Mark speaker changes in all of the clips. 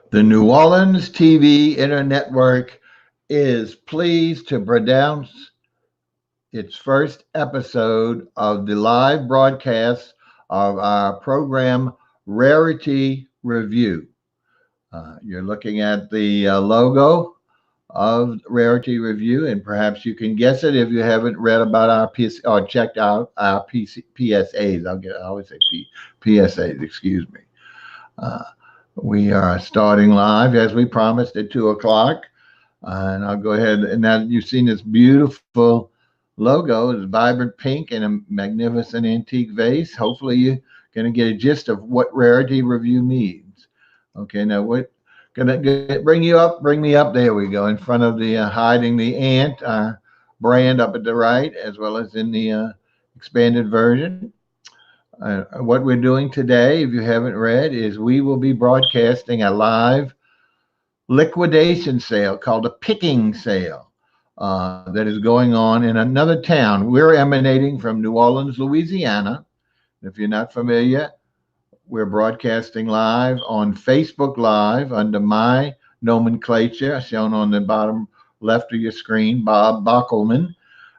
Speaker 1: The New Orleans TV Internetwork is pleased to pronounce its first episode of the live broadcast of our program, Rarity Revue. You're looking at the logo of Rarity Revue, and perhaps you can guess it if you haven't read about our or checked out our PSAs. I always say PSAs, excuse me. Uh, we are starting live as we promised at 2 o'clock. And I'll go ahead and now you've seen this beautiful logo. It's vibrant pink and a magnificent antique vase. Hopefully you're going to get a gist of what Rarity Revue means. Okay, now what gonna bring you up, bring me up. There we go, in front of the hiding the ant brand up at the right, as well as in the expanded version. What we're doing today, if you haven't read, is we will be broadcasting a live liquidation sale called a picking sale that is going on in another town. We're emanating from New Orleans, Louisiana. If you're not familiar, we're broadcasting live on Facebook Live under my nomenclature, shown on the bottom left of your screen, Bob Bockelman,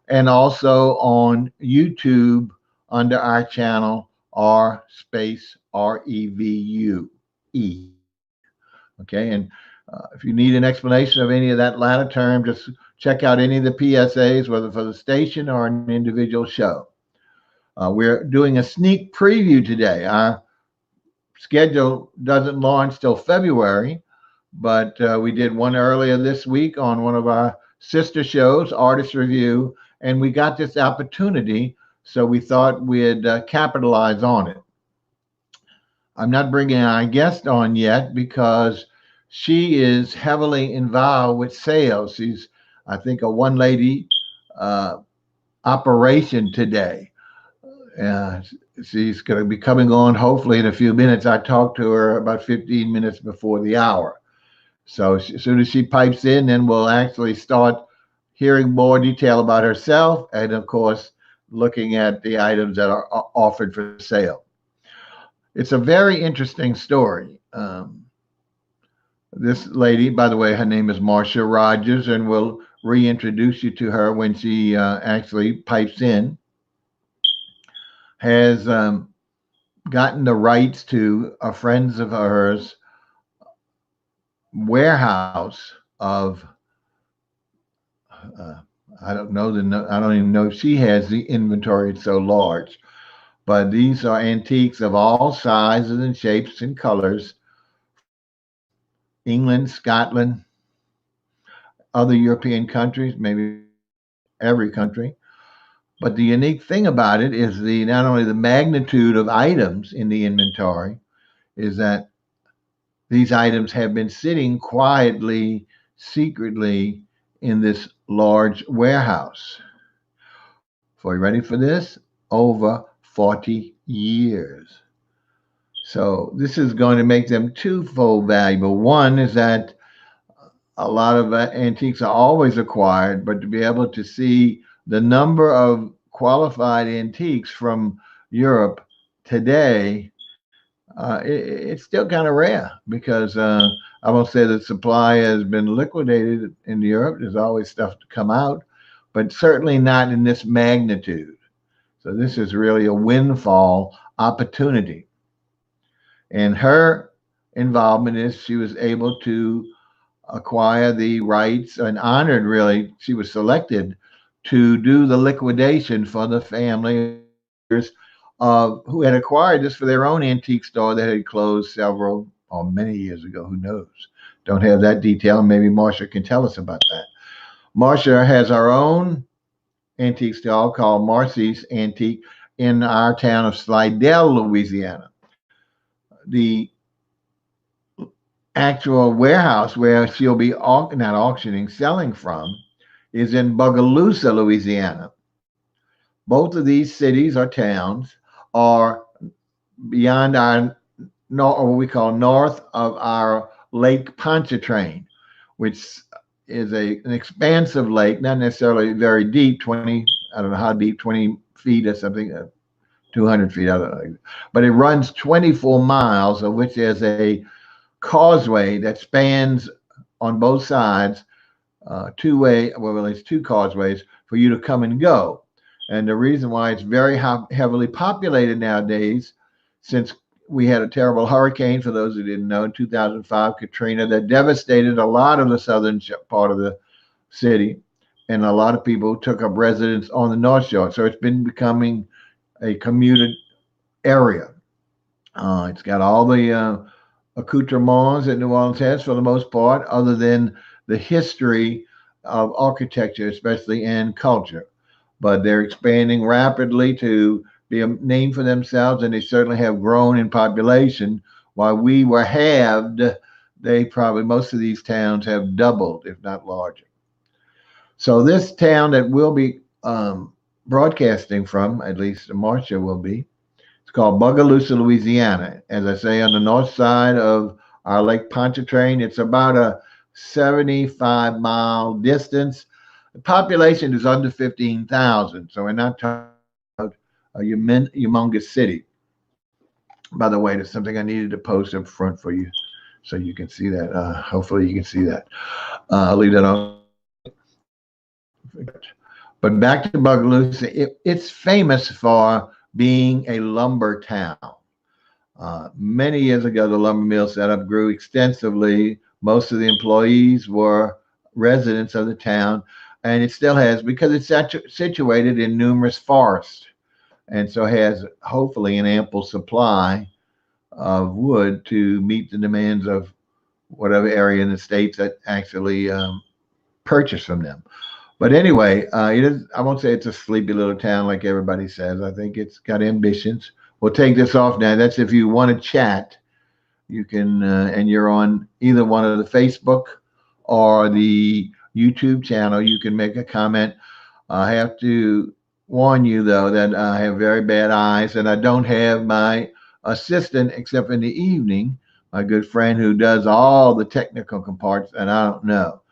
Speaker 1: and also on YouTube under our channel, R space REVUE. Okay, and if you need an explanation of any of that latter term, just check out any of the PSAs, whether for the station or an individual show. We're doing a sneak preview today. Our schedule doesn't launch till February, but we did one earlier this week on one of our sister shows, Artist Review, and we got this opportunity, so we thought we'd capitalize on it. I'm not bringing our guest on yet because she is heavily involved with sales. She's, I think, a one lady operation today. She's going to be coming on hopefully in a few minutes. I talked to her about 15 minutes before the hour. So as soon as she pipes in, then we'll actually start hearing more detail about herself and, of course, looking at the items that are offered for sale. It's a very interesting story. This lady, by the way, her name is MARSHA Rogers, and we'll reintroduce you to her when she actually pipes in, has gotten the rights to a friend of hers warehouse of, I don't even know if she has the inventory. It's so large, but these are antiques of all sizes and shapes and colors. England, Scotland, other European countries, maybe every country. But the unique thing about it is not only the magnitude of items in the inventory, is that these items have been sitting quietly, secretly in this large warehouse. So, you ready for this? Over 40 years. So this is going to make them twofold valuable. One is that a lot of antiques are always acquired, but to be able to see the number of qualified antiques from Europe today, it's still kind of rare because I won't say the supply has been liquidated in Europe. There's always stuff to come out, but certainly not in this magnitude. So this is really a windfall opportunity. And her involvement is she was able to acquire the rights and honored, really, she was selected to do the liquidation for the family who had acquired this for their own antique store that had closed several or many years ago. Who knows? Don't have that detail. Maybe MARSHA can tell us about that. MARSHA has our own antique store called MARCIE'S Antique in our town of Slidell, Louisiana. The actual warehouse where she'll be not auctioning, selling from, is in Bogalusa, Louisiana. Both of these cities or towns are beyond our, what we call north of our Lake Pontchartrain, which is an expansive lake, not necessarily very deep, 20, I don't know how deep, 20 feet or something, 200 feet, I don't know. But it runs 24 miles, of which there's a causeway that spans on both sides, two-way, well, it's two causeways for you to come and go. And the reason why it's very heavily populated nowadays, since we had a terrible hurricane, for those who didn't know, in 2005, Katrina, that devastated a lot of the southern part of the city, and a lot of people took up residence on the North Shore. So it's been becoming a commuted area. It's got all the accoutrements that New Orleans has for the most part, other than the history of architecture, especially and culture. But they're expanding rapidly to be a name for themselves, and they certainly have grown in population. While we were halved, they probably, most of these towns have doubled, if not larger. So this town that we'll be broadcasting from, at least MARSHA will be, it's called Bogalusa, Louisiana. As I say, on the north side of our Lake Pontchartrain, it's about a 75-mile distance. The population is under 15,000, so we're not talking about a humongous city. By the way, there's something I needed to post up front for you so you can see that. Hopefully, you can see that. I'll leave that on. But back to Bogalusa, it's famous for being a lumber town. Many years ago, the lumber mill setup grew extensively. Most of the employees were residents of the town, and it still has because it's situated in numerous forests, and so has hopefully an ample supply of wood to meet the demands of whatever area in the states that actually purchase from them. But anyway, it is, I won't say it's a sleepy little town like everybody says. I think it's got ambitions. We'll take this off now. That's if you want to chat, you can, and you're on either one of the Facebook or the YouTube channel, you can make a comment. I have to warn you, though, that I have very bad eyes and I don't have my assistant except in the evening, my good friend who does all the technical comparts, and I don't know.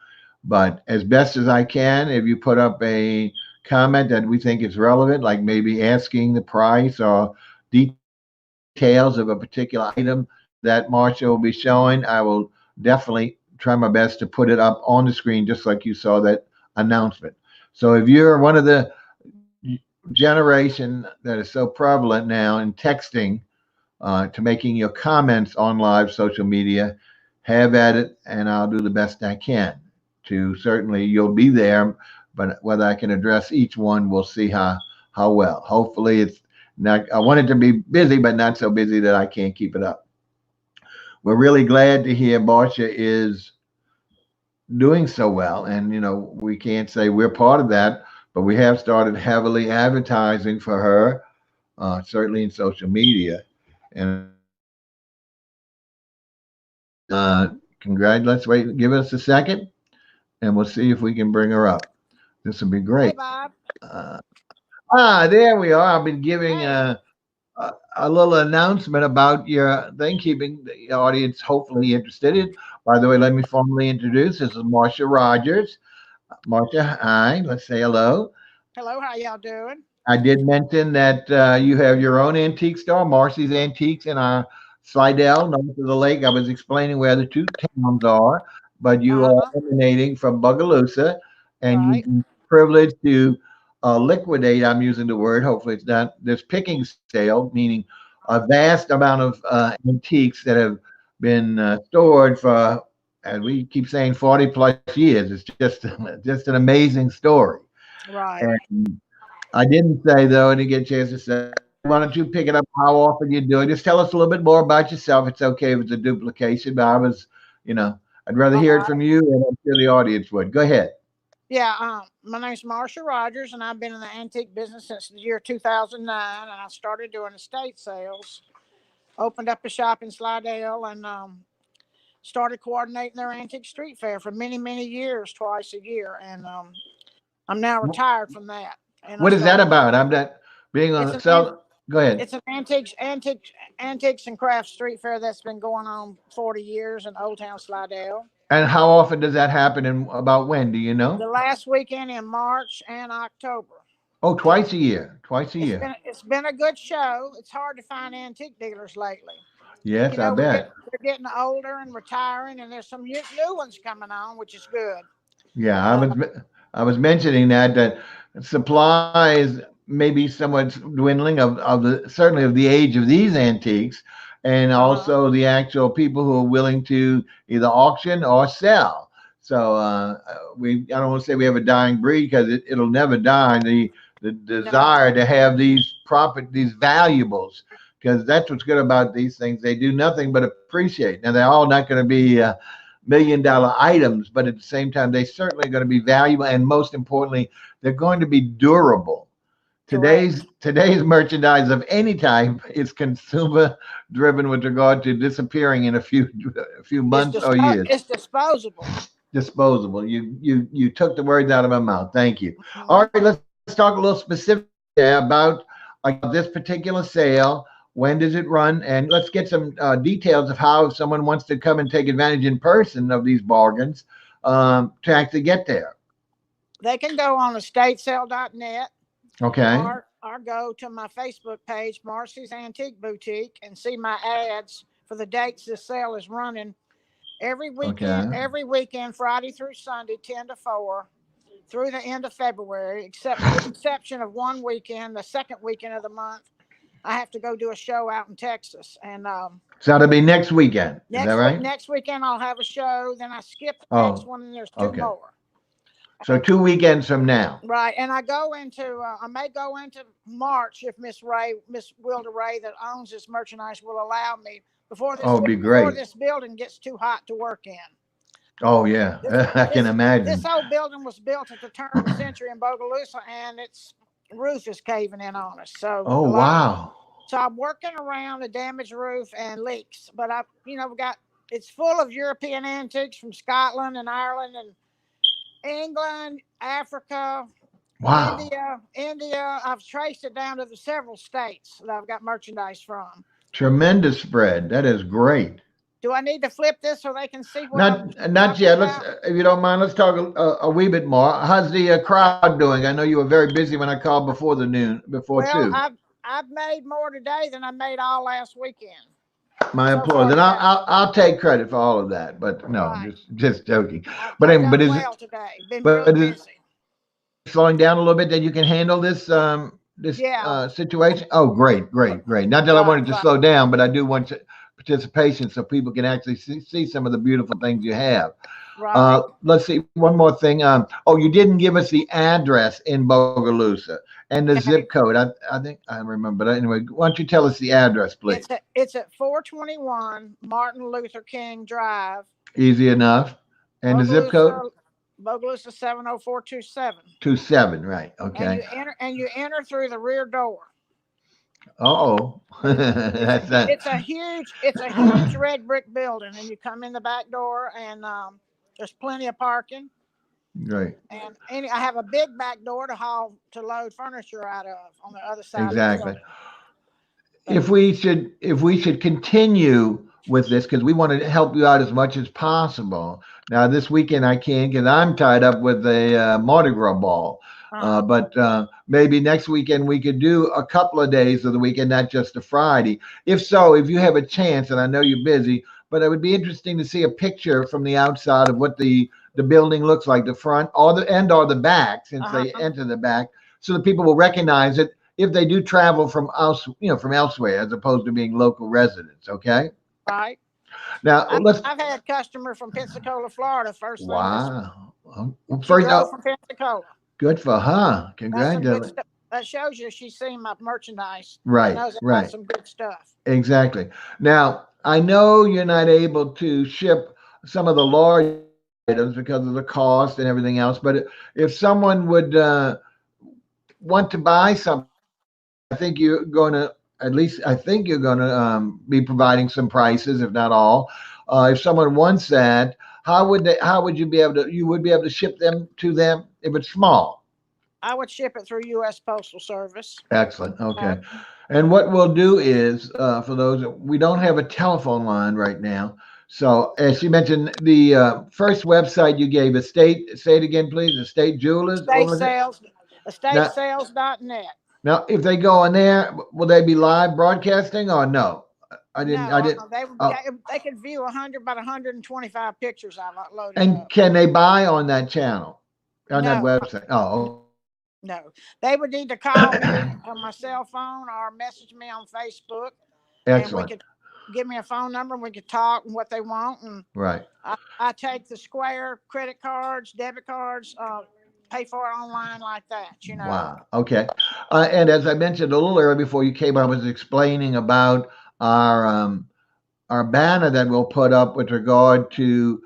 Speaker 1: But as best as I can, if you put up a comment that we think is relevant, like maybe asking the price or details of a particular item that MARSHA will be showing, I will definitely try my best to put it up on the screen, just like you saw that announcement. So if you're one of the generation that is so prevalent now in texting to making your comments on live social media, have at it, and I'll do the best I can to certainly you'll be there, but whether I can address each one, we'll see how well. Hopefully, it's not. I want it to be busy, but not so busy that I can't keep it up. We're really glad to hear MARSHA is doing so well, and we can't say we're part of that, but we have started heavily advertising for her, certainly in social media, and let's wait. Give us a second, and we'll see if we can bring her up. This will be
Speaker 2: Hey,
Speaker 1: great.
Speaker 2: Bob.
Speaker 1: Uh, there we are. I've been giving
Speaker 2: Hey.
Speaker 1: a little announcement about your thing, keeping the audience hopefully interested in. By the way, let me formally introduce. This is Marsha Rogers. Marsha, hi. Let's say hello.
Speaker 2: Hello, how y'all doing?
Speaker 1: I did mention that you have your own antique store, Marcy's Antiques, in Slidell, north of the lake. I was explaining where the two towns are, but you are
Speaker 2: Uh-huh.
Speaker 1: emanating from Bogalusa, and you've
Speaker 2: Right.
Speaker 1: been privileged to liquidate. I'm using the word. Hopefully, it's not this picking sale, meaning a vast amount of antiques that have been stored for, as we keep saying, 40 plus years. It's just an amazing story.
Speaker 2: Right.
Speaker 1: And I didn't say though, I didn't get a chance to say. Why don't you pick it up? How often you do it? Just tell us a little bit more about yourself. It's okay if it's a duplication, but you know, I'd rather
Speaker 2: All
Speaker 1: hear it
Speaker 2: right.
Speaker 1: from you, and I'm sure the audience would. Go ahead.
Speaker 2: Yeah, my name's Marsha Rogers, and I've been in the antique business since the year 2009, and I started doing estate sales. Opened up a shop in Slidell, and started coordinating their antique street fair for many, many years, twice a year. And I'm now retired from that, and I
Speaker 1: What is that
Speaker 2: started.
Speaker 1: about? I'm not being
Speaker 2: It's
Speaker 1: on
Speaker 2: an an-
Speaker 1: sell. Go ahead.
Speaker 2: it's an antiques and crafts street fair that's been going on 40 years in Old Town Slidell.
Speaker 1: And how often does that happen, and about when? Do you
Speaker 2: The
Speaker 1: know?
Speaker 2: last weekend in March and October.
Speaker 1: Oh,
Speaker 2: And
Speaker 1: twice a year. Twice a year.
Speaker 2: it's been a good show. It's hard to find antique dealers lately.
Speaker 1: Yes, I
Speaker 2: We're
Speaker 1: bet.
Speaker 2: getting older and retiring, and there's some new ones coming on, which is good.
Speaker 1: Yeah,
Speaker 2: Uh,
Speaker 1: I was mentioning that supplies may be somewhat dwindling of the certainly of the age of these antiques, and
Speaker 2: uh-huh.
Speaker 1: also the actual people who are willing to either auction or sell. So we I don't want to say we have a dying breed because it'll never die. The
Speaker 2: No,
Speaker 1: desire to have these valuables, because that's what's good about these things. They do nothing but appreciate. Now they're all not going to be $1 million items, but at the same time, they certainly are going to be valuable, and most importantly, they're going to be durable.
Speaker 2: correct.
Speaker 1: Today's merchandise of any type is consumer driven with regard to disappearing in a few months or years.
Speaker 2: It's disposable.
Speaker 1: Disposable. You took the words out of my mouth. Thank you. All
Speaker 2: Hmm.
Speaker 1: right, let's talk a little specific about this particular sale. When does it run? And let's get some details of how, if someone wants to come and take advantage in person of these bargains, to actually get there.
Speaker 2: They can go on estatesale.net
Speaker 1: Okay.
Speaker 2: or go to my Facebook page, Marcy's Antique Boutique, and see my ads for the dates this sale is running
Speaker 1: Okay.
Speaker 2: every weekend, Friday through Sunday, 10 to 4, through the end of February, except with the exception of one weekend, the second weekend of the month. I have to go do a show out in Texas, and
Speaker 1: So that'll be next weekend. Is that right?
Speaker 2: next weekend I'll have a show. Then I skip the next
Speaker 1: Oh,
Speaker 2: one, and there's two
Speaker 1: okay.
Speaker 2: more.
Speaker 1: So 2 weekends from now.
Speaker 2: Right, and I go into I may go into March if Miss Wilda Ray, that owns this merchandise, will allow me
Speaker 1: Oh, it'd be
Speaker 2: before
Speaker 1: great.
Speaker 2: this building gets too hot to work in.
Speaker 1: Oh, yeah.
Speaker 2: This
Speaker 1: I can
Speaker 2: this
Speaker 1: imagine.
Speaker 2: whole building was built at the turn of the century in Bogalusa, and its roof is caving in on us.
Speaker 1: Oh, wow.
Speaker 2: So I'm working around a damaged roof and leaks, but we got it's full of European antiques from Scotland and Ireland and England, Africa,
Speaker 1: Wow.
Speaker 2: India. I've traced it down to the several states that I've got merchandise from.
Speaker 1: Tremendous spread. That is great.
Speaker 2: Do I need to flip this so they can see what I'm
Speaker 1: Not
Speaker 2: talking
Speaker 1: yet. Let's,
Speaker 2: about?
Speaker 1: if you don't mind, let's talk a wee bit more. How's the
Speaker 2: Okay.
Speaker 1: crowd doing? I know you were very busy when I called before
Speaker 2: Well,
Speaker 1: two.
Speaker 2: I've made more today than I made all last weekend
Speaker 1: My
Speaker 2: so
Speaker 1: employees,
Speaker 2: far
Speaker 1: and
Speaker 2: today.
Speaker 1: I'll take credit for all of that. But no,
Speaker 2: Right.
Speaker 1: just joking. But
Speaker 2: I've
Speaker 1: anyway,
Speaker 2: done well today. Been
Speaker 1: but
Speaker 2: really
Speaker 1: is
Speaker 2: busy.
Speaker 1: slowing down a little bit that you can handle this
Speaker 2: Yeah.
Speaker 1: situation? Oh, great, great, great. Not that I
Speaker 2: Right.
Speaker 1: wanted to
Speaker 2: Right.
Speaker 1: slow down, but I do want participation so people can actually see some of the beautiful things you have.
Speaker 2: Right.
Speaker 1: Let's see one more thing. Oh, you didn't give us the address in Bogalusa and the zip
Speaker 2: Okay.
Speaker 1: code. I think I remember. But anyway, why don't you tell us the address, please?
Speaker 2: It's at 421 Martin Luther King Drive,
Speaker 1: Easy enough. And the zip code?
Speaker 2: Bogalusa, Bogalusa 70427.
Speaker 1: 27, right?
Speaker 2: And
Speaker 1: Okay.
Speaker 2: you enter through the rear door.
Speaker 1: Oh, that's that.
Speaker 2: It's a huge red brick building, and you come in the back door, and there's plenty of parking.
Speaker 1: Right.
Speaker 2: And I have a big back door to load furniture out of on the other side of the
Speaker 1: Exactly.
Speaker 2: building. But
Speaker 1: If we should continue with this, because we want to help you out as much as possible. Now this weekend I can't because I'm tied up with a Mardi Gras ball.
Speaker 2: uh
Speaker 1: But maybe next weekend we could do a couple of days of the weekend, not just a Friday. If so, if you have a chance, and I know you're busy, but it would be interesting to see a picture from the outside of what the building looks like, the front or the back, since they
Speaker 2: uh
Speaker 1: enter the back, so that people will recognize it if they do travel from us, from elsewhere, as opposed to being local residents. Okay.
Speaker 2: right.
Speaker 1: Now let's.
Speaker 2: I've had a customer from Pensacola, Florida, first thing this week.
Speaker 1: Wow.
Speaker 2: She
Speaker 1: First,
Speaker 2: drove from Pensacola.
Speaker 1: good for her.
Speaker 2: That's some good
Speaker 1: Congratulations.
Speaker 2: stuff. That shows you she's seen my merchandise and
Speaker 1: Right.
Speaker 2: knows I got
Speaker 1: Right.
Speaker 2: some good stuff.
Speaker 1: Exactly. Now I know you're not able to ship some of the large items because of the cost and everything else, but if someone would want to buy something, I think you're going to at least I think you're going to be providing some prices, if not all. If someone wants that, how would you be able to? You would be able to ship them to them if it's small.
Speaker 2: I would ship it through U.S. Postal Service.
Speaker 1: Excellent.
Speaker 2: Uh,
Speaker 1: Okay. And what we'll do is, for those, we don't have a telephone line right now. So, as you mentioned, the first website you gave, say it again, please. Estate Jewelers. What
Speaker 2: estate
Speaker 1: was it?
Speaker 2: sales,
Speaker 1: Now,
Speaker 2: estatesales.net.
Speaker 1: now, if they go on there, will they be live broadcasting or no?
Speaker 2: No,
Speaker 1: I didn't. Oh,
Speaker 2: they could view 100 by 125 pictures I've loaded
Speaker 1: and
Speaker 2: up.
Speaker 1: can they buy on that channel, on that
Speaker 2: No,
Speaker 1: website? Oh,
Speaker 2: no, they would need to call me on my cell phone or message me on Facebook, and we
Speaker 1: excellent.
Speaker 2: could give me a phone number and we could talk and what they want. And
Speaker 1: Right.
Speaker 2: I take the Square credit cards, debit cards, pay for it online like that.
Speaker 1: Wow. Okay. And as I mentioned a little earlier before you came, I was explaining about our um, our banner that we'll put up with regard to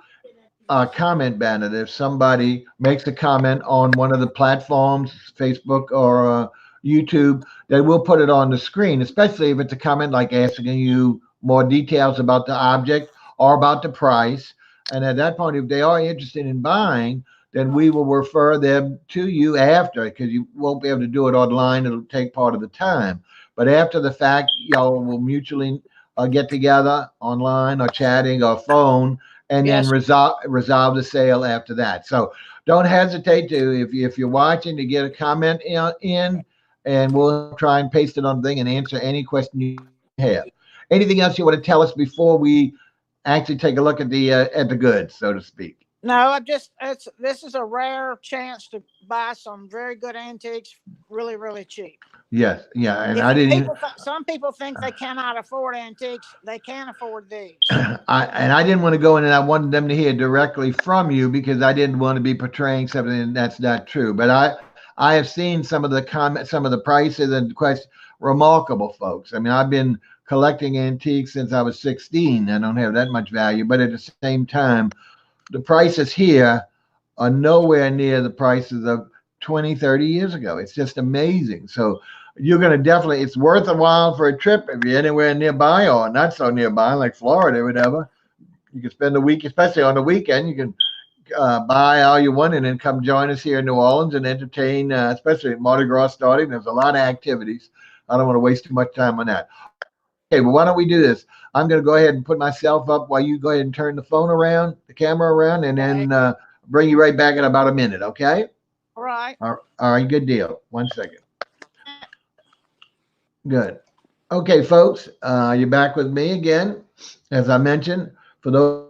Speaker 1: comment banner. If somebody makes a comment on one of the platforms, Facebook or YouTube, then we'll put it on the screen, especially if it's a comment like asking you more details about the object or about the price. And at that point, if they are interested in buying, then we will refer them to you after because you won't be able to do it online. It'll take part of the time. But after the fact, y'all will mutually get together online or chatting or phone and then
Speaker 2: Yes.
Speaker 1: resolve the sale after that. So don't hesitate to if you're watching to get a comment in, and we'll try and paste it on the thing and answer any question you have. Anything else you want to tell us before we actually take a look at the goods, so to speak?
Speaker 2: No, this is a rare chance to buy some very good antiques, really, really cheap.
Speaker 1: Yes, yeah, and
Speaker 2: If
Speaker 1: I didn't even.
Speaker 2: some people think they cannot afford antiques, they can afford these.
Speaker 1: I didn't want to go in, and I wanted them to hear directly from you because I didn't want to be portraying something that's not true. But I have seen some of the comments, some of the prices and questions. Remarkable, folks. I mean, I've been collecting antiques since I was 16. I don't have that much value, but at the same time, the prices here are nowhere near the prices of 20, 30 years ago. It's just amazing. So you're going to definitely, it's worth a while for a trip if you're anywhere nearby or not so nearby, like Florida or whatever. You can spend a week, especially on the weekend. You can buy all you want and then come join us here in New Orleans and entertain, especially at Mardi Gras starting. There's a lot of activities. I don't want to waste too much time on that. Okay, well, why don't we do this? I'm going to go ahead and put myself up while you go ahead and turn the phone around, the camera around, and
Speaker 2: Okay.
Speaker 1: then bring you right back in about a minute, okay?
Speaker 2: All right.
Speaker 1: All right, good deal. 1 second. Good. Okay, folks, you're back with me again. As I mentioned, for those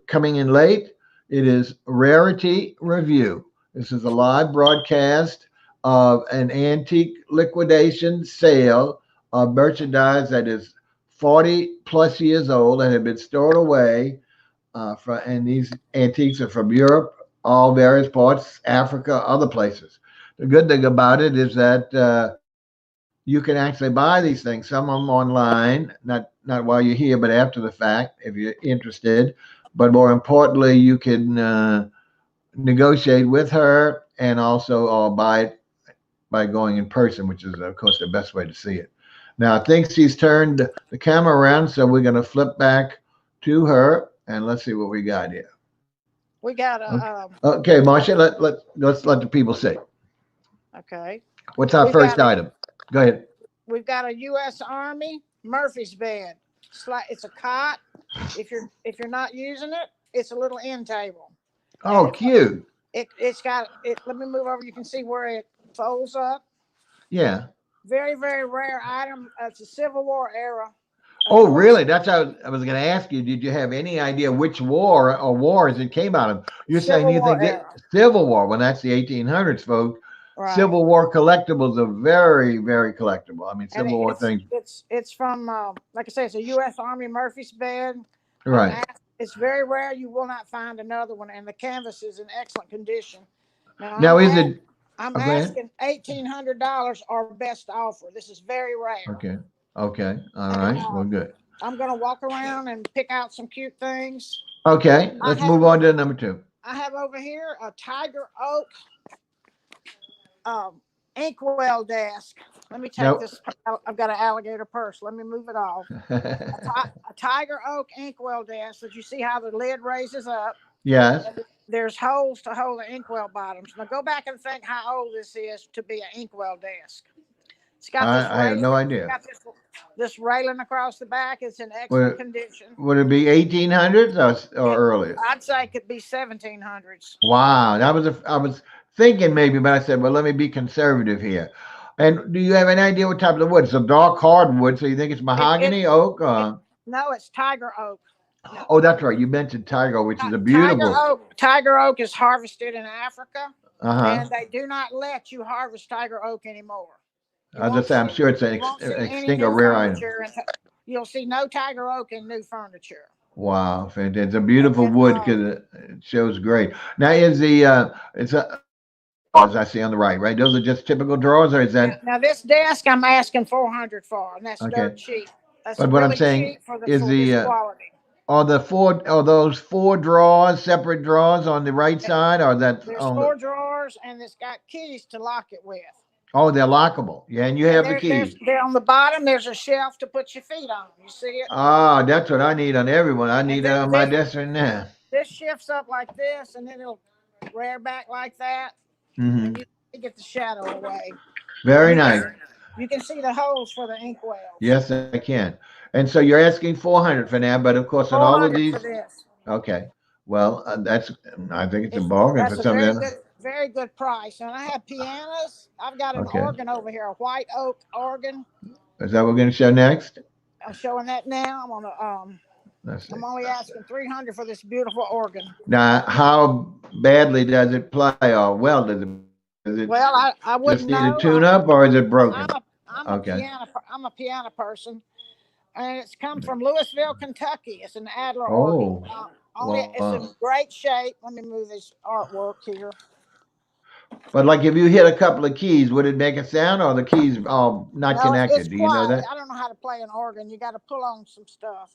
Speaker 1: coming in late, it is Rarity Review. This is a live broadcast of an antique liquidation sale of merchandise that is 40 plus years old and have been stored away. And these antiques are from Europe, all various parts, Africa, other places. The good thing about it is that you can actually buy these things, some of them online, not while you're here, but after the fact, if you're interested. But more importantly, you can negotiate with her and also buy it by going in person, which is, of course, the best way to see it. Now, I think she's turned the camera around, so we're going to flip back to her and let's see what we got here.
Speaker 2: We got
Speaker 1: Okay, Marcia, let's let the people see.
Speaker 2: okay.
Speaker 1: What's our
Speaker 2: We've
Speaker 1: first
Speaker 2: got a,
Speaker 1: item? Go ahead.
Speaker 2: we've got a U.S. Army Murphy's bed. It's a cot. If you're not using it, it's a little end table, and
Speaker 1: Oh, cute.
Speaker 2: it's got it. Let me move over. You can see where it folds up.
Speaker 1: Yeah.
Speaker 2: Very, very rare item. It's a Civil War era.
Speaker 1: Oh,
Speaker 2: Horse
Speaker 1: really? That's how I was going to ask you. Did you have any idea which war or wars it came out of? You're saying
Speaker 2: Civil
Speaker 1: you
Speaker 2: War
Speaker 1: think that
Speaker 2: era.
Speaker 1: Civil War, when that's the 1800s, folks.
Speaker 2: Right.
Speaker 1: Civil War collectibles are very, very collectible. I mean,
Speaker 2: And
Speaker 1: Civil War things.
Speaker 2: it's from like I say, it's a U.S. Army Murphy's bed.
Speaker 1: Right.
Speaker 2: It's very rare. You will not find another one, and the canvas is in excellent condition. Now
Speaker 1: Now, is it?
Speaker 2: I'm
Speaker 1: Oh, go ahead.
Speaker 2: asking $1,800 or best offer. This is very rare,
Speaker 1: Okay. Okay. All
Speaker 2: and
Speaker 1: right. Well, good.
Speaker 2: I'm gonna walk around and pick out some cute things.
Speaker 1: Okay.
Speaker 2: I
Speaker 1: Let's move
Speaker 2: have
Speaker 1: on to number two.
Speaker 2: I have over here a Tiger Oak inkwell desk. Let me take
Speaker 1: Nope.
Speaker 2: this. I've got an alligator purse. Let me move it off. A Tiger Oak inkwell desk. Did you see how the lid raises up?
Speaker 1: Yes.
Speaker 2: There's holes to hold the inkwell bottoms. Now go back and think how old this is to be an inkwell desk. It's got this
Speaker 1: I have
Speaker 2: railing.
Speaker 1: no
Speaker 2: It's
Speaker 1: idea.
Speaker 2: got this railing across the back. It's in excellent
Speaker 1: Would,
Speaker 2: condition.
Speaker 1: would it be 1800s or earlier?
Speaker 2: I'd say it could be 1700s.
Speaker 1: Wow, I was thinking maybe, but I said, well, let me be conservative here. And do you have any idea what type of wood? It's a dark hardwood, so you think it's
Speaker 2: It, it
Speaker 1: mahogany, oak?
Speaker 2: it No, it's tiger oak. No,
Speaker 1: Oh, that's right. You mentioned tiger, which is a
Speaker 2: tiger
Speaker 1: beautiful.
Speaker 2: oak. Tiger oak is harvested in Africa,
Speaker 1: Uh-huh.
Speaker 2: and they do not let you harvest tiger oak anymore. You
Speaker 1: I'll just
Speaker 2: won't
Speaker 1: say I'm
Speaker 2: see
Speaker 1: sure it's an
Speaker 2: you won't see any
Speaker 1: extinct or
Speaker 2: new
Speaker 1: rare item.
Speaker 2: furniture, and you'll see no tiger oak in new furniture.
Speaker 1: Wow, fantastic. It's a
Speaker 2: And
Speaker 1: beautiful
Speaker 2: then
Speaker 1: wood because it shows great. Now, is the it's a as I see on the right, right? Those are just typical drawers, or is
Speaker 2: now,
Speaker 1: that
Speaker 2: now this desk I'm asking 400 for, and that's
Speaker 1: okay?
Speaker 2: dirt cheap. That's
Speaker 1: But what I'm
Speaker 2: really
Speaker 1: saying
Speaker 2: cheap for the
Speaker 1: is
Speaker 2: for this
Speaker 1: the
Speaker 2: quality.
Speaker 1: are those four drawers, separate drawers on the right
Speaker 2: It-
Speaker 1: side, or that
Speaker 2: There's
Speaker 1: on the
Speaker 2: four drawers, and it's got keys to lock it with.
Speaker 1: oh they're lockable. Yeah, and you
Speaker 2: And
Speaker 1: have the keys.
Speaker 2: there on the bottom. There's a shelf to put your feet on. You see it?
Speaker 1: Ah, that's what I need on everyone. I
Speaker 2: And
Speaker 1: need that on my desk right now.
Speaker 2: this shifts up like this, and then it'll rear back like that, and
Speaker 1: Hmm.
Speaker 2: you get the shadow away. And
Speaker 1: Very nice.
Speaker 2: you can see the holes for the ink wells.
Speaker 1: Yes, I can. And so you're asking 400 for now, but of course on all of
Speaker 2: 400 for
Speaker 1: these,
Speaker 2: this.
Speaker 1: okay. Well, that's I think it's a
Speaker 2: It's
Speaker 1: bargain for
Speaker 2: That's a
Speaker 1: something.
Speaker 2: very good price. And I have pianos. I've got an
Speaker 1: Okay.
Speaker 2: organ over here, a white oak organ.
Speaker 1: Is that what we're going to show next?
Speaker 2: I'm showing that now.
Speaker 1: Let's see.
Speaker 2: I'm only asking 300 for this beautiful organ.
Speaker 1: Now, how badly does it play, or well does it? Does it
Speaker 2: Well, I
Speaker 1: just
Speaker 2: wouldn't
Speaker 1: need a
Speaker 2: know.
Speaker 1: tune-up, or is it broken? Okay.
Speaker 2: I'm a piano person, and it's come from Louisville, Kentucky. It's an Adler organ.
Speaker 1: Oh,
Speaker 2: Only it's in
Speaker 1: well,
Speaker 2: great shape. Let me move this artwork here.
Speaker 1: but like if you hit a couple of keys, would it make a sound, or the keys are not
Speaker 2: No, it's
Speaker 1: connected? Do you know
Speaker 2: quiet.
Speaker 1: that?
Speaker 2: I don't know how to play an organ. You got to pull on some stuff.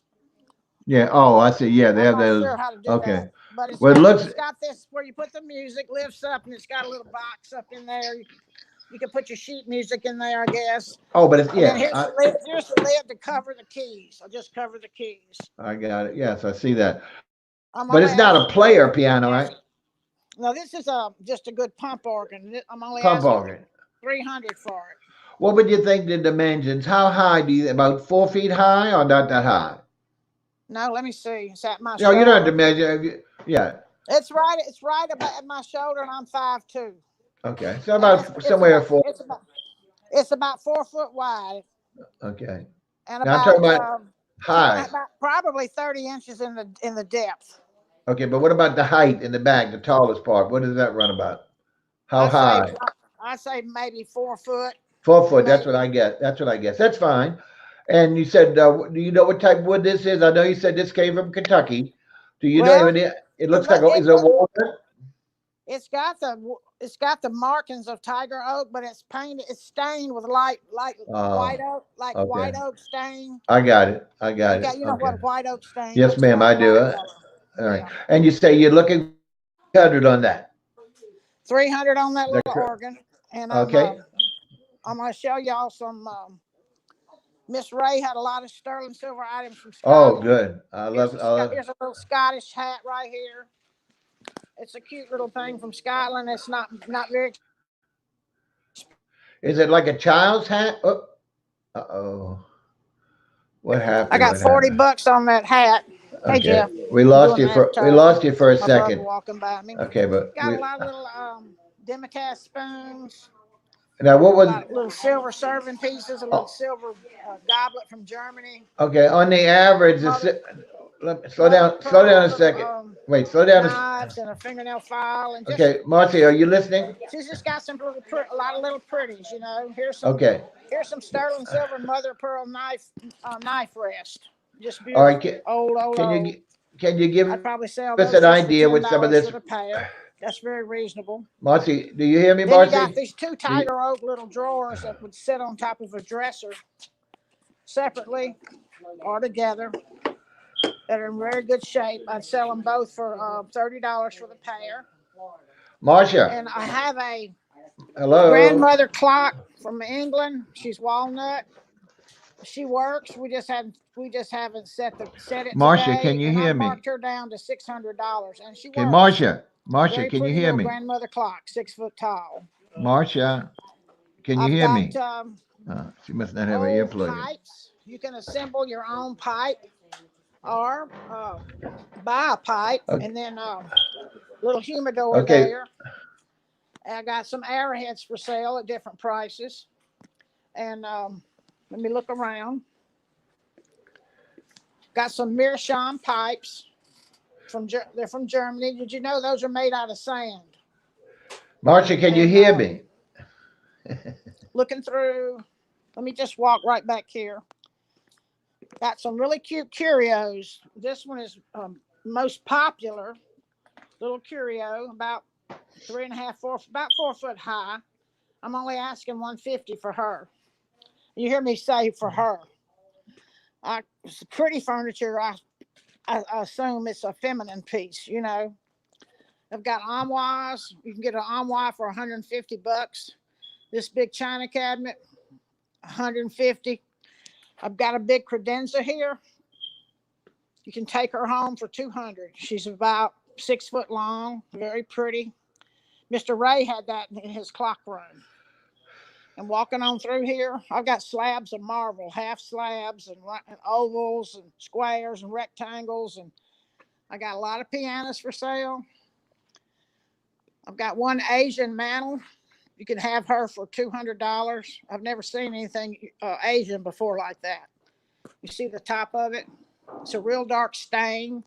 Speaker 1: Yeah. Oh, I see. Yeah, they
Speaker 2: I'm
Speaker 1: have
Speaker 2: not
Speaker 1: those.
Speaker 2: sure how to do
Speaker 1: Okay.
Speaker 2: that, but
Speaker 1: Well, it looks.
Speaker 2: it's got this where you put the music lifts up, and it's got a little box up in there. You can put your sheet music in there, I guess.
Speaker 1: Oh, but it's
Speaker 2: And then
Speaker 1: yeah.
Speaker 2: here's the lid to cover the keys. I'll just cover the keys.
Speaker 1: I got it. Yes, I see that.
Speaker 2: I'm
Speaker 1: But
Speaker 2: only
Speaker 1: it's not a
Speaker 2: asking.
Speaker 1: player piano, right?
Speaker 2: Asking no, this is just a good pump organ. I'm only
Speaker 1: Pump
Speaker 2: asking
Speaker 1: organ.
Speaker 2: 300 for it.
Speaker 1: What would you think the dimensions? How high do you? About 4 feet high, or not that high?
Speaker 2: No, let me see. It's at my
Speaker 1: No, you don't have to
Speaker 2: shoulder.
Speaker 1: measure. Yeah.
Speaker 2: It's right about at my shoulder, and I'm 5'2".
Speaker 1: Okay. So
Speaker 2: And
Speaker 1: about somewhere four.
Speaker 2: it's about 4 foot wide,
Speaker 1: Okay.
Speaker 2: and
Speaker 1: Now I'm talking about high.
Speaker 2: about probably 30 inches in the depth.
Speaker 1: Okay, but what about the height in the back, the tallest part? What does that run about? How
Speaker 2: I say
Speaker 1: high?
Speaker 2: I say maybe 4 foot,
Speaker 1: 4 foot. That's what
Speaker 2: maybe.
Speaker 1: I get. That's what I guess. That's fine. And you said, do you know what type of wood this is? I know you said this came from Kentucky. Do you know?
Speaker 2: Well,
Speaker 1: It
Speaker 2: it
Speaker 1: looks like
Speaker 2: it
Speaker 1: is it walnut?
Speaker 2: it's got the markings of tiger oak, but it's painted. It's stained with light white
Speaker 1: Oh,
Speaker 2: oak, like
Speaker 1: okay.
Speaker 2: white oak stain.
Speaker 1: I got it. I got it.
Speaker 2: You know
Speaker 1: Okay.
Speaker 2: what white oak stain
Speaker 1: Yes,
Speaker 2: looks
Speaker 1: ma'am.
Speaker 2: like,
Speaker 1: I do.
Speaker 2: light color.
Speaker 1: All right.
Speaker 2: Yeah,
Speaker 1: And you say you're looking 100 on that.
Speaker 2: 300 on that
Speaker 1: Is that
Speaker 2: little
Speaker 1: correct?
Speaker 2: organ, and
Speaker 1: Okay.
Speaker 2: I'm gonna show y'all some. Miss Ray had a lot of sterling silver items from
Speaker 1: Oh,
Speaker 2: Scotland.
Speaker 1: good. I love.
Speaker 2: Here's a little Scottish hat right here. It's a cute little thing from Scotland. It's not very.
Speaker 1: Is it like a child's hat? Oh, uh-oh. What
Speaker 2: I
Speaker 1: happened?
Speaker 2: got
Speaker 1: What
Speaker 2: 40
Speaker 1: happened?
Speaker 2: bucks on that hat. Hey
Speaker 1: Okay.
Speaker 2: Jeff,
Speaker 1: We
Speaker 2: I'm
Speaker 1: lost
Speaker 2: doing
Speaker 1: you
Speaker 2: an
Speaker 1: for we
Speaker 2: advertisement.
Speaker 1: lost you for a
Speaker 2: My brother
Speaker 1: second.
Speaker 2: walking by me.
Speaker 1: Okay, but
Speaker 2: Got a lot of little demitasse spoons,
Speaker 1: now what
Speaker 2: a
Speaker 1: was
Speaker 2: lot of little silver serving pieces, a little
Speaker 1: oh,
Speaker 2: silver goblet from Germany.
Speaker 1: okay, on the average
Speaker 2: Mother mother of
Speaker 1: slow down
Speaker 2: pearl
Speaker 1: a
Speaker 2: little
Speaker 1: second. Wait, slow down
Speaker 2: knives and a fingernail file, and just
Speaker 1: okay, Marcy, are you listening?
Speaker 2: she's just got some a lot of little pretties.
Speaker 1: Okay.
Speaker 2: Here's some sterling silver mother of pearl knife rest. Just
Speaker 1: All right,
Speaker 2: beautiful, old.
Speaker 1: can you can you give
Speaker 2: I'd probably sell
Speaker 1: us
Speaker 2: those
Speaker 1: an
Speaker 2: just for
Speaker 1: idea
Speaker 2: ten
Speaker 1: with some of
Speaker 2: dollars
Speaker 1: this?
Speaker 2: for the pair. That's very reasonable.
Speaker 1: Marcy, do you hear me,
Speaker 2: Then you got
Speaker 1: Marcy?
Speaker 2: these two tiger oak little drawers that would sit on top of a dresser separately or together that are in very good shape. I'd sell them both for $30 for the pair.
Speaker 1: Marsha,
Speaker 2: And I have a
Speaker 1: hello.
Speaker 2: grandmother clock from England. She's walnut. She works. We just haven't set it
Speaker 1: Marsha, can
Speaker 2: today,
Speaker 1: you
Speaker 2: and I
Speaker 1: hear me?
Speaker 2: marked her down to $600, and she
Speaker 1: Okay,
Speaker 2: works.
Speaker 1: Marsha,
Speaker 2: Very
Speaker 1: can you
Speaker 2: pretty
Speaker 1: hear
Speaker 2: little
Speaker 1: me?
Speaker 2: grandmother clock, 6 foot tall.
Speaker 1: Marsha, can you
Speaker 2: I've
Speaker 1: hear
Speaker 2: got
Speaker 1: me? She must not have an
Speaker 2: old
Speaker 1: earplug in.
Speaker 2: pipes. You can assemble your own pipe or buy a pipe,
Speaker 1: Okay,
Speaker 2: and then little humidor
Speaker 1: okay.
Speaker 2: there. I got some arrowheads for sale at different prices, and let me look around. Got some Meerschaum pipes they're from Germany. Did you know those are made out of sand?
Speaker 1: Marcia, can you
Speaker 2: And
Speaker 1: hear me?
Speaker 2: looking through, let me just walk right back here. Got some really cute curios. This one is most popular little curio, about 3.5, 4, about 4 foot high. I'm only asking 150 for her. You hear me say for her. It's pretty furniture. I assume it's a feminine piece, you know. I've got armoires. You can get an armoire for 150 bucks. This big china cabinet, 150. I've got a big credenza here. You can take her home for 200. She's about 6 foot long, very pretty. Mr. Ray had that in his clock room. And walking on through here, I've got slabs of marble, half slabs and ovals and squares and rectangles. And I got a lot of pianos for sale. I've got one Asian mantle. You can have her for $200. I've never seen anything Asian before like that. You see the top of it? It's a real dark stain.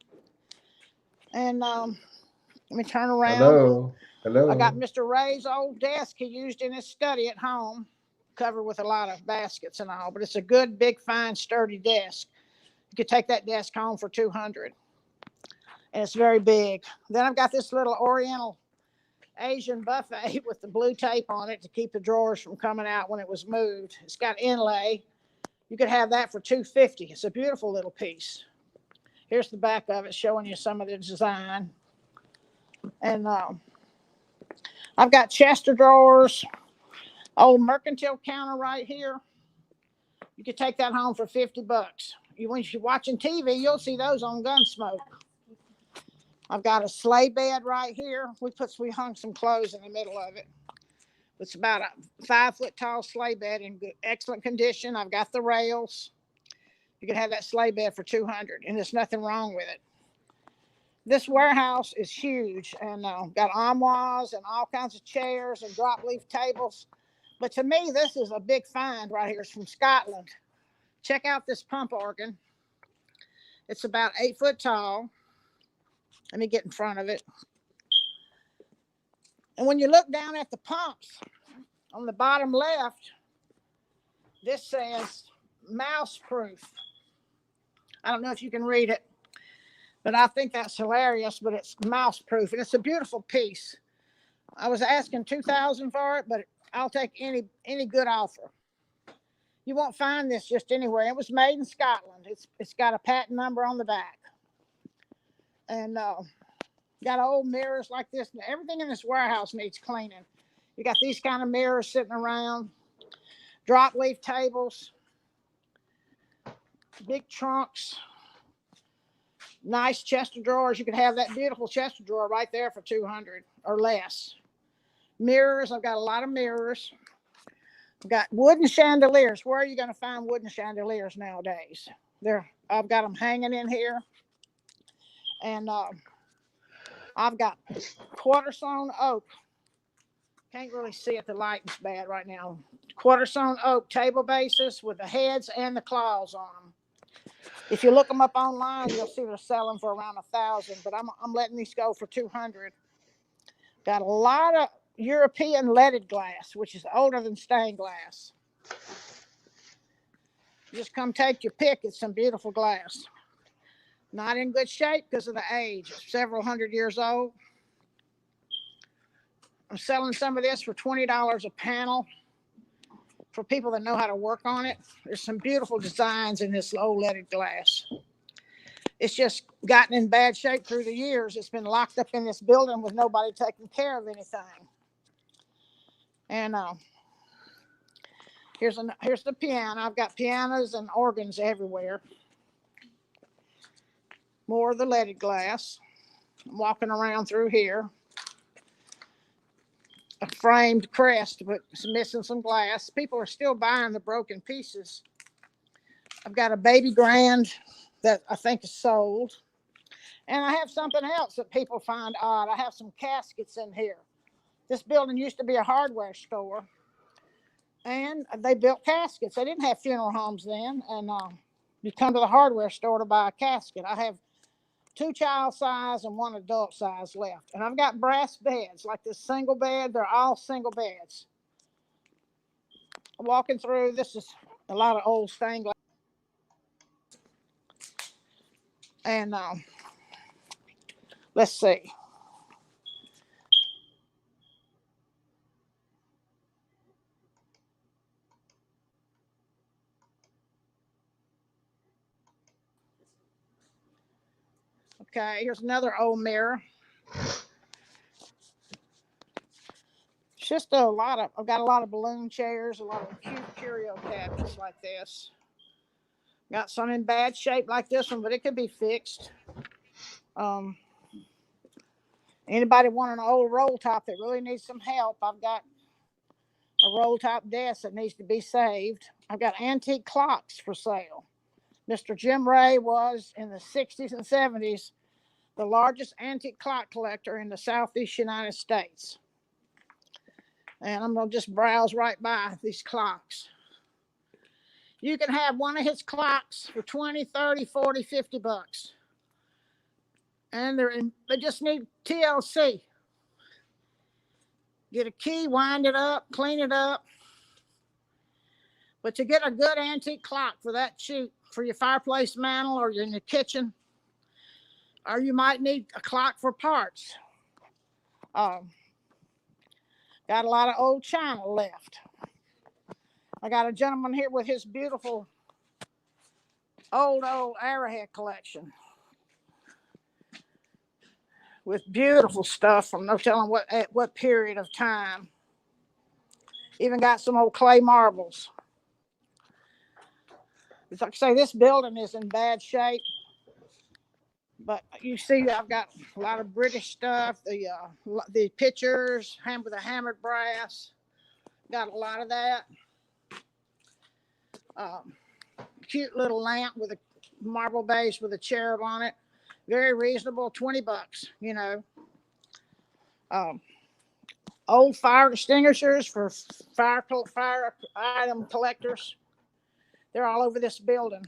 Speaker 2: And let me turn around.
Speaker 1: Hello.
Speaker 2: I got
Speaker 1: Hello.
Speaker 2: Mr. Ray's old desk he used in his study at home, covered with a lot of baskets and all. But it's a good, big, fine, sturdy desk. You could take that desk home for 200, and it's very big. Then I've got this little Oriental Asian buffet with the blue tape on it to keep the drawers from coming out when it was moved. It's got inlay. You could have that for 250. It's a beautiful little piece. Here's the back of it showing you some of the design. And I've got Chester drawers, old mercantile counter right here. You could take that home for 50 bucks. When you're watching TV, you'll see those on Gunsmoke. I've got a sleigh bed right here. We hung some clothes in the middle of it. It's about a 5 foot tall sleigh bed in excellent condition. I've got the rails. You can have that sleigh bed for 200, and there's nothing wrong with it. This warehouse is huge, and got armoires and all kinds of chairs and drop leaf tables. But to me, this is a big find right here. It's from Scotland. Check out this pump organ. It's about 8 foot tall. Let me get in front of it. And when you look down at the pumps on the bottom left, this says mouse proof. I don't know if you can read it, but I think that's hilarious. But it's mouse proof, and it's a beautiful piece. I was asking 2,000 for it, but I'll take any good offer. You won't find this just anywhere. It was made in Scotland. It's got a patent number on the back, and got old mirrors like this. Everything in this warehouse needs cleaning. You got these kind of mirrors sitting around, drop leaf tables, big trunks, nice chest of drawers. You could have that beautiful chest of drawer right there for 200 or less. Mirrors. I've got a lot of mirrors. I've got wooden chandeliers. Where are you going to find wooden chandeliers nowadays? I've got them hanging in here. And I've got quarter sawn oak. Can't really see it. The lighting's bad right now. Quarter sawn oak table bases with the heads and the claws on them. If you look them up online, you'll see they're selling for around 1,000. But I'm letting these go for 200. Got a lot of European leaded glass, which is older than stained glass. Just come take your pick. It's some beautiful glass. Not in good shape because of the age. It's several hundred years old. I'm selling some of this for $20 a panel for people that know how to work on it. There's some beautiful designs in this old leaded glass. It's just gotten in bad shape through the years. It's been locked up in this building with nobody taking care of anything. And here's the piano. I've got pianos and organs everywhere. More of the leaded glass. I'm walking around through here. A framed crest, but it's missing some glass. People are still buying the broken pieces. I've got a baby grand that I think is sold. And I have something else that people find odd. I have some caskets in here. This building used to be a hardware store, and they built caskets. They didn't have funeral homes then, and You come to the hardware store to buy a casket. I have 2 child size and 1 adult size left. And I've got brass beds, like this single bed. They're all single beds. Walking through, this is a lot of old stained glass. And let's see. Okay, here's another old mirror. It's just I've got a lot of balloon chairs, a lot of cute curio cabinets like this. Got some in bad shape like this one, but it could be fixed. Anybody want an old roll top that really needs some help? I've got a roll top desk that needs to be saved. I've got antique clocks for sale. Mr. Jim Ray was in the 60s and 70s the largest antique clock collector in the Southeast United States. And I'm going to just browse right by these clocks. You can have one of his clocks for 20, 30, 40, 50 bucks. And they just need TLC. Get a key, wind it up, clean it up. But to get a good antique clock for that cheap, for your fireplace mantle or in your kitchen, or you might need a clock for parts. Got a lot of old china left. I got a gentleman here with his beautiful old arrowhead collection with beautiful stuff from no telling what period of time. Even got some old clay marbles. It's like I say, this building is in bad shape, but you see I've got a lot of British stuff, the pictures, with the hammered brass. Got a lot of that. Cute little lamp with a marble base with a cherub on it. Very reasonable, 20 bucks, you know. Old fire extinguishers for fire item collectors. They're all over this building.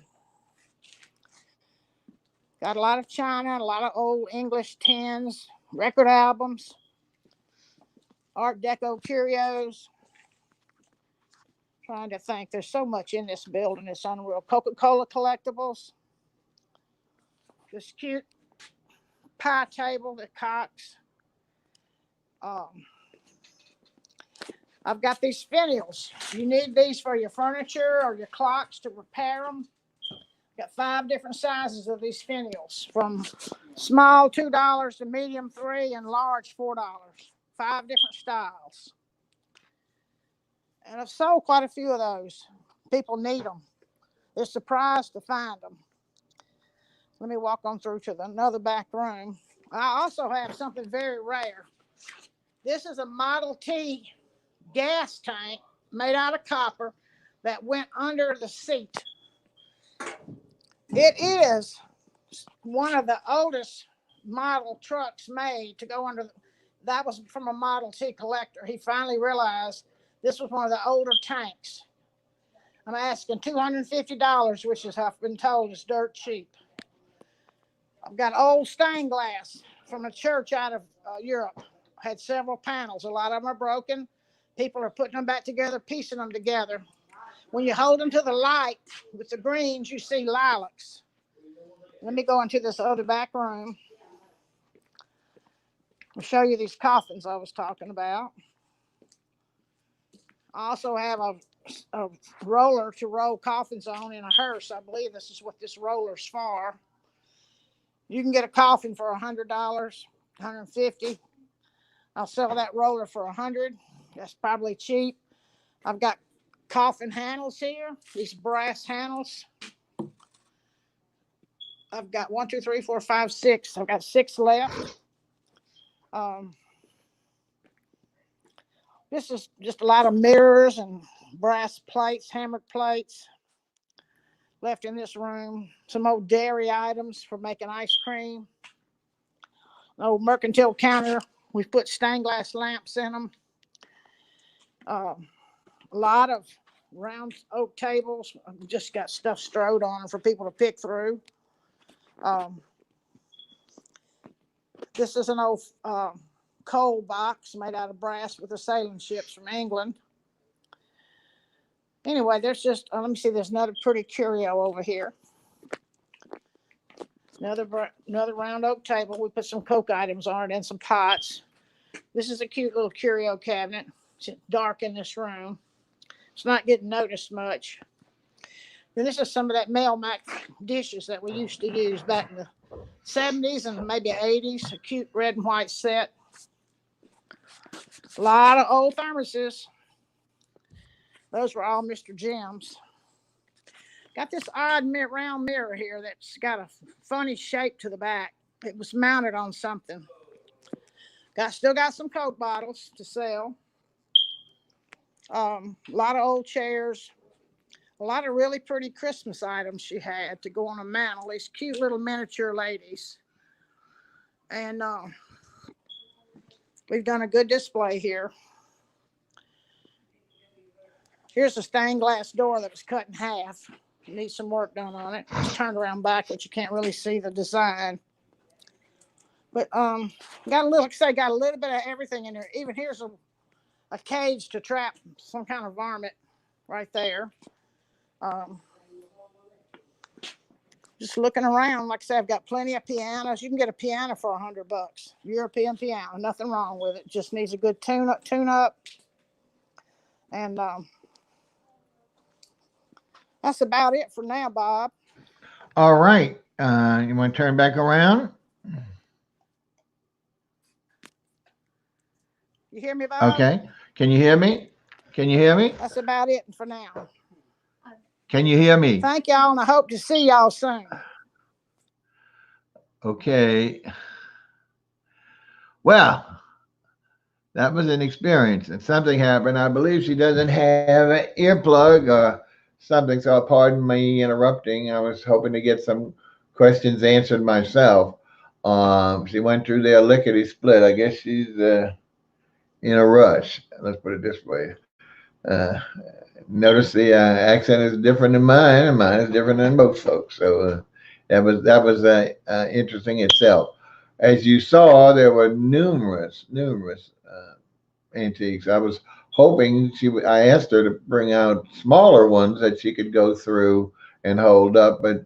Speaker 2: Got a lot of china, a lot of old English tins, record albums, Art Deco curios. Trying to think. There's so much in this building. It's unreal. Coca-Cola collectibles. This cute pie table that Cox. I've got these finials. You need these for your furniture or your clocks to repair them. Got 5 different sizes of these finials, from small $2 to medium $3 and large $4. 5 different styles. And I've sold quite a few of those. People need them. They're surprised to find them. Let me walk on through to another back room. I also have something very rare. This is a Model T gas tank made out of copper that went under the seat. It is one of the oldest model trucks made to go under. That was from a Model T collector. He finally realized this was one of the older tanks. I'm asking $250, which is, I've been told, is dirt cheap. I've got old stained glass from a church out of Europe. Had several panels. A lot of them are broken. People are putting them back together, piecing them together. When you hold them to the light with the greens, you see lilacs. Let me go into this other back room. I'll show you these coffins I was talking about. I also have a roller to roll coffins on in a hearse. I believe this is what this roller's for. You can get a coffin for $100, $150. I'll sell that roller for $100. That's probably cheap. I've got coffin handles here, these brass handles. I've got 1, 2, 3, 4, 5, 6. I've got 6 left. This is just a lot of mirrors and brass plates, hammered plates left in this room. Some old dairy items for making ice cream. An old mercantile counter. We put stained glass lamps in them. A lot of round oak tables. Just got stuff strode on them for people to pick through. Um, this is an old coal box made out of brass with the sailing ships from England. Anyway, there's just, let me see, there's another pretty curio over here. Another round oak table. We put some Coke items on it and some pots. This is a cute little curio cabinet. It's dark in this room. It's not getting noticed much. Then this is some of that Melmac dishes that we used to use back in the 70s and maybe 80s. A cute red and white set. A lot of old thermoses. Those were all Mr. Jim's. Got this odd round mirror here that's got a funny shape to the back. It was mounted on something. Still got some Coke bottles to sell. A lot of old chairs. A lot of really pretty Christmas items she had to go on a mantle. These cute little miniature ladies. And we've done a good display here. Here's a stained glass door that was cut in half. Needs some work done on it. It's turned around backwards. You can't really see the design. But got a little bit of everything in there. Even here's a cage to trap some kind of varmint right there. Just looking around, like I said, I've got plenty of pianos. You can get a piano for $100. European piano, nothing wrong with it. Just needs a good tune up. And that's about it for now, Bob.
Speaker 1: All right. You want to turn back around?
Speaker 2: You hear me, Bob?
Speaker 1: Okay. Can you hear me? Can you hear me?
Speaker 2: That's about it for now.
Speaker 1: Can you hear me?
Speaker 2: Thank y'all, and I hope to see y'all soon.
Speaker 1: Okay. Well, that was an experience, and something happened. I believe she doesn't have an earplug or something, so pardon me interrupting. I was hoping to get some questions answered myself. She went through there lickety split. I guess she's in a rush. Let's put it this way. Notice the accent is different than mine, and mine is different than most folks. So that was interesting itself. As you saw, there were numerous antiques. I was hoping I asked her to bring out smaller ones that she could go through and hold up, but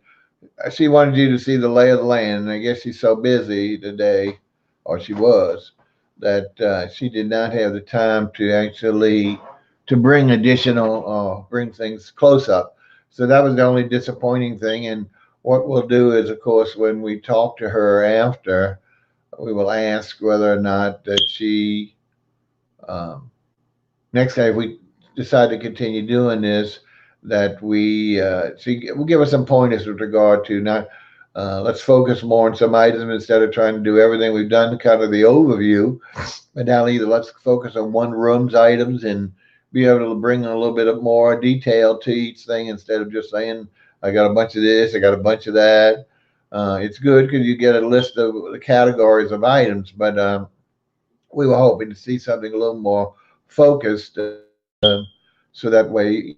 Speaker 1: she wanted you to see the lay of the land. And I guess she's so busy today, or she was, that she did not have the time to actually to bring things close up. So that was the only disappointing thing. And what we'll do is, of course, when we talk to her after, we will ask whether or not that she um, next time if we decide to continue doing this, that she will give us some pointers with regard to not. Let's focus more on some items instead of trying to do everything we've done, kind of the overview. But now either let's focus on one room's items and be able to bring a little bit of more detail to each thing instead of just saying, I got a bunch of this, I got a bunch of that. It's good because you get a list of the categories of items, but we were hoping to see something a little more focused so that way you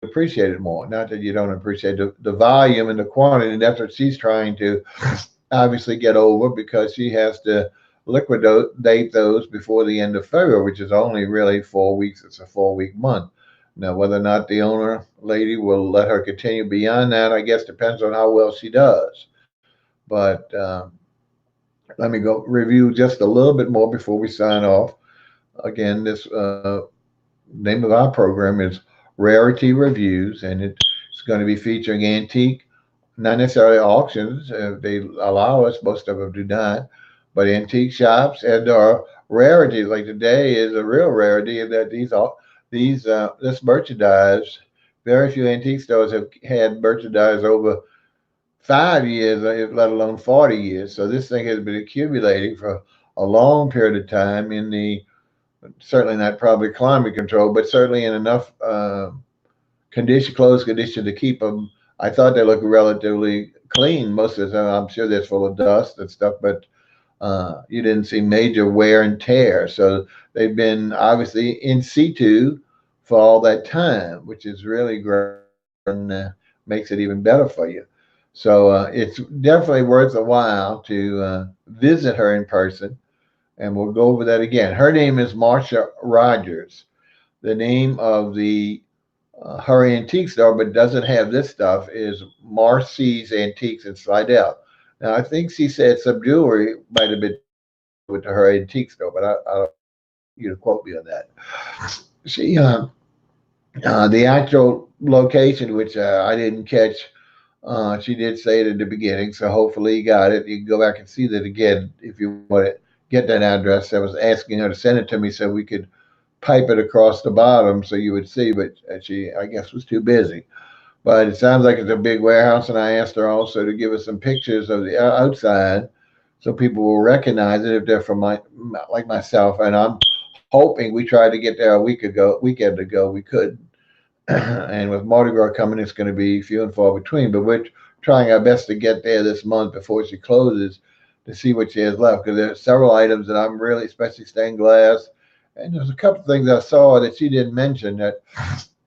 Speaker 1: appreciate it more. Not that you don't appreciate the volume and the quantity. And that's what she's trying to obviously get over because she has to liquidate those before the end of February, which is only really 4 weeks. It's a 4 week month. Now, whether or not the owner lady will let her continue beyond that, I guess depends on how well she does. But let me go review just a little bit more before we sign off. Again, this name of our program is Rarity Reviews, and it's going to be featuring antique, not necessarily auctions. They allow us, most of them do not, but antique shops and our rarities. Like today is a real rarity in that this merchandise. Very few antique stores have had merchandise over 5 years, let alone 40 years. So this thing has been accumulating for a long period of time in the certainly not probably climate control, but certainly in enough closed condition to keep them. I thought they looked relatively clean most of the time. I'm sure they're full of dust and stuff, but you didn't see major wear and tear. So they've been obviously in situ for all that time, which is really great and makes it even better for you. So it's definitely worth a while to visit her in person, and we'll go over that again. Her name is Marsha Rogers. The name of the her antique store, but doesn't have this stuff, is Marcie's Antiques in Slidell. Now, I think she said some jewelry might have been with her antique store, but I don't you to quote me on that. She the actual location, which I didn't catch, she did say it in the beginning, so hopefully you got it. You can go back and see that again if you want to get that address. I was asking her to send it to me so we could pipe it across the bottom so you would see, but she, I guess, was too busy. But it sounds like it's a big warehouse, and I asked her also to give us some pictures of the outside so people will recognize it if they're from like myself. And I'm hoping we tried to get there weekend ago. We could, and with Mardi Gras coming, it's going to be few and far between. But we're trying our best to get there this month before she closes to see what she has left, because there are several items that I'm really, especially stained glass. And there's a couple of things I saw that she didn't mention that,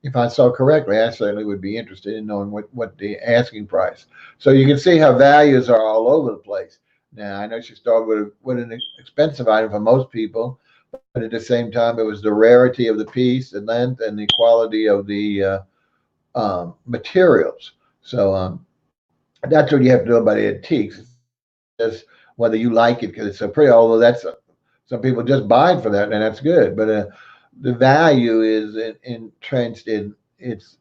Speaker 1: if I saw correctly, I certainly would be interested in knowing what the asking price. So you can see how values are all over the place. Now, I know she started with an expensive item for most people, but at the same time, it was the rarity of the piece, the length, and the quality of the materials. So that's what you have to know about antiques. Just whether you like it because it's so pretty. Although some people just buy it for that, and that's good. But the value is entrenched in its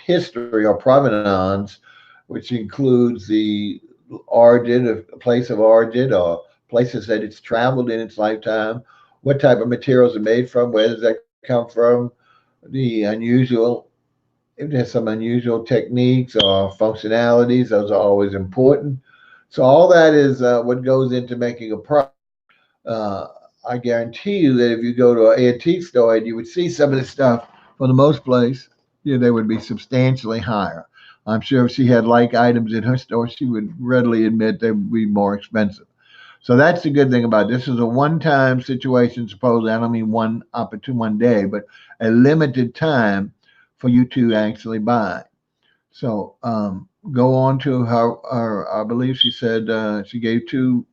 Speaker 1: history or provenance, which includes the origin, a place of origin, or places that it's traveled in its lifetime, what type of materials are made from, where does that come from, the unusual, if there's some unusual techniques or functionalities, those are always important. So all that is what goes into making a product. Uh, I guarantee you that if you go to an antique store and you would see some of this stuff, for the most place, yeah, they would be substantially higher. I'm sure if she had like items in her store, she would readily admit they would be more expensive. So that's the good thing about it. This is a one-time situation. Supposedly, I don't mean one opportune one day, but a limited time for you to actually buy. So go on to her. I believe she said she gave two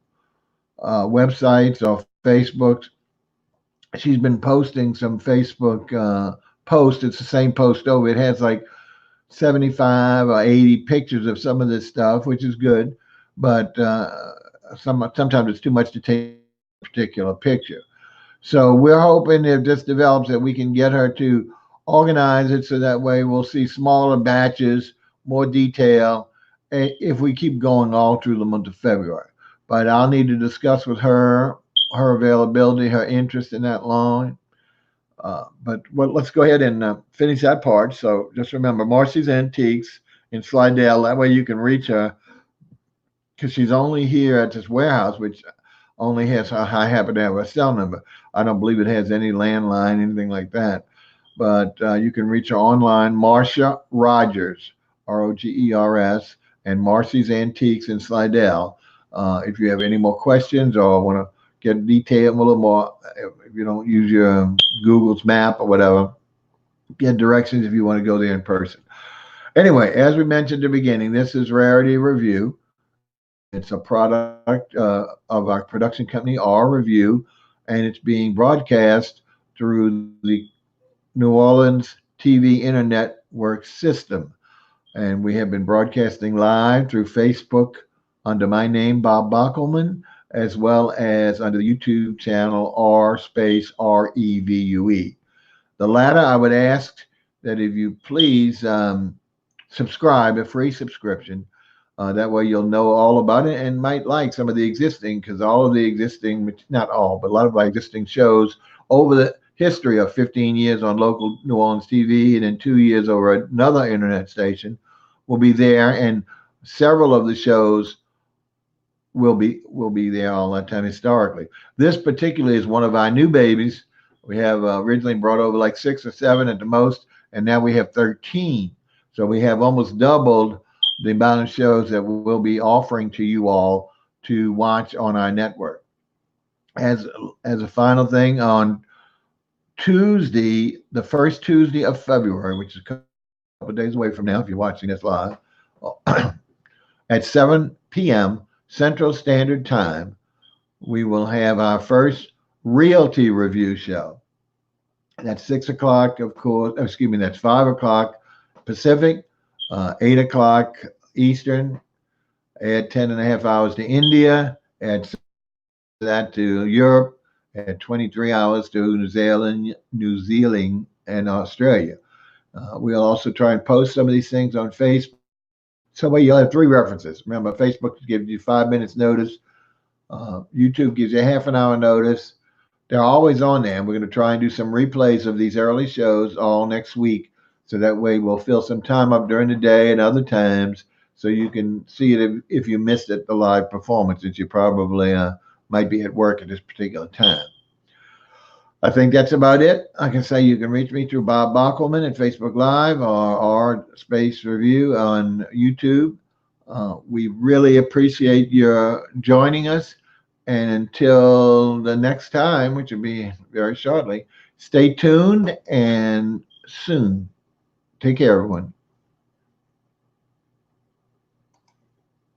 Speaker 1: websites or Facebooks. She's been posting some Facebook posts. It's the same post over. It has like 75 or 80 pictures of some of this stuff, which is good. But sometimes it's too much to take a particular picture. So we're hoping if this develops that we can get her to organize it so that way we'll see smaller batches, more detail, if we keep going all through the month of February. But I'll need to discuss with her availability, her interest in that line. But well, let's go ahead and finish that part. So just remember, Marcy's Antiques in Slidell. That way you can reach her because she's only here at this warehouse, which only has, I happen to have a cell number. I don't believe it has any landline, anything like that. But you can reach her online, Marsha Rogers, Rogers, and Marcy's Antiques in Slidell. If you have any more questions or want to get detailed a little more, if you don't use your Google's map or whatever, get directions if you want to go there in person. Anyway, as we mentioned at the beginning, this is Rarity Revue. It's a product of our production company, R Revue, and it's being broadcast through the New Orleans TV Internet Work System. And we have been broadcasting live through Facebook under my name, Bob Bockelman, as well as under the YouTube channel R space Revue. The latter, I would ask that if you please subscribe, a free subscription. That way you'll know all about it and might like some of the existing, because all of the existing, not all, but a lot of our existing shows over the history of 15 years on local New Orleans TV and then 2 years over another internet station will be there. And several of the shows will be there all that time historically. This particularly is one of our new babies. We have originally brought over like 6 or 7 at the most, and now we have 13. So we have almost doubled the amount of shows that we'll be offering to you all to watch on our network. As a final thing, on Tuesday, the first Tuesday of February, which is a couple of days away from now if you're watching this live, at 7 p.m. Central Standard Time, we will have our first realty review show. That's 6 o'clock, of course. Excuse me, that's 5 o'clock Pacific, 8 o'clock Eastern. Add 10.5 hours to India. Add that to Europe. Add 23 hours to New Zealand, and Australia. We'll also try and post some of these things on Facebook. So way you'll have three references. Remember, Facebook gives you 5 minutes notice. YouTube gives you half an hour notice. They're always on there. And we're going to try and do some replays of these early shows all next week. So that way we'll fill some time up during the day and other times so you can see it if you missed it, the live performance, that you probably might be at work at this particular time. I think that's about it. I can say you can reach me through Bob Bockelman at Facebook Live or Space Review on YouTube. We really appreciate your joining us. And until the next time, which will be very shortly, stay tuned and soon. Take care, everyone.